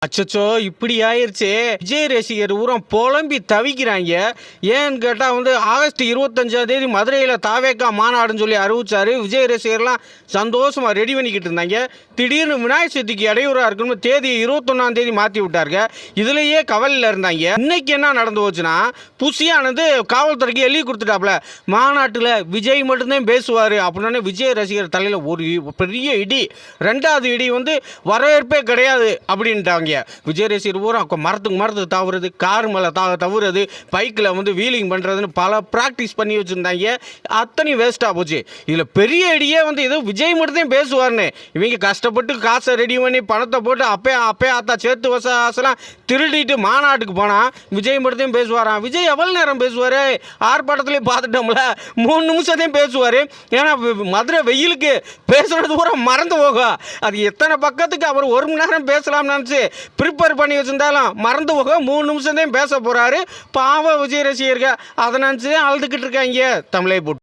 அச்சச்சோ! இப்படி ஆயிருச்சே! விஜய் ரசிகர் பூரா பொலம்பி தவிக்கிறாங்க. ஏன்னு கேட்டா ஆகஸ்ட் 25ஆம் தேதி மதுரையில தாவேகா மாநாடுன்னு சொல்லி அறிவிச்சாரு. விஜய் ரசிகர்லாம் சந்தோஷமா ரெடி பண்ணிக்கிட்டு இருந்தாங்க. திடீர்னு விநாயகர் சதுர்த்திக்கு இடையூறா இருக்குன்னு தேதியை 21ஆம் தேதி மாத்தி விட்டாருங்க. இதுலயே கவலையில இருந்தாங்க. இன்னைக்கு என்ன நடந்து போச்சுன்னா, புசியானது காவல்துறைக்கு எழுதி கொடுத்துட்டாப்ல. மாநாட்டுல விஜய் மட்டும்தான் பேசுவாரு அப்படின்னு விஜய் ரசிகர் தலையில ஒரு பெரிய இடி. 2வது இடி வரவேற்பே கிடையாது அப்படின்ட்டாங்க. விஜய் ரசிகர் பூரா மரத்துக்கு தாவுறது, கார் மேலே தவுறது, பைக்கில் வீலிங் பண்ணுறதுன்னு பல ப்ராக்டிஸ் பண்ணி வச்சுருந்தாங்க. அத்தனையும் வேஸ்ட்டாக போச்சு. இதில் பெரிய ஐடியே ஏதோ விஜய் மட்டும்தான் பேசுவார்னு. இவங்க கஷ்டப்பட்டு காசை ரெடி பண்ணி பணத்தை போட்டு அப்பே ஆத்தா சேர்த்து வசலாம் திருடிட்டு மாநாட்டுக்கு போனால் விஜய் மட்டும்தான் பேசுவாராம். விஜய் எவ்வளோ நேரம் பேசுவார்? ஆர்ப்பாட்டத்திலே பார்த்துட்டோம்ல, 3 நிமிஷம் தான் பேசுவார். ஏன்னா மதுரை வெயிலுக்கு பேசுறது பூரா மறந்து போகும். அது எத்தனை பக்கத்துக்கு அவர் 1 மணி நேரம் பேசலாம்னு நினச்சி ப்ரிப்பேர் பண்ணி வச்சுருந்தாலும் மறந்து போக 3 நிமிஷம் தான் பேச போகிறாரு. பாவம் விஜய் ரசிகர்கள் அதை நினச்சி அழுதுகிட்டு இருக்காங்க. தமிழை போட்டு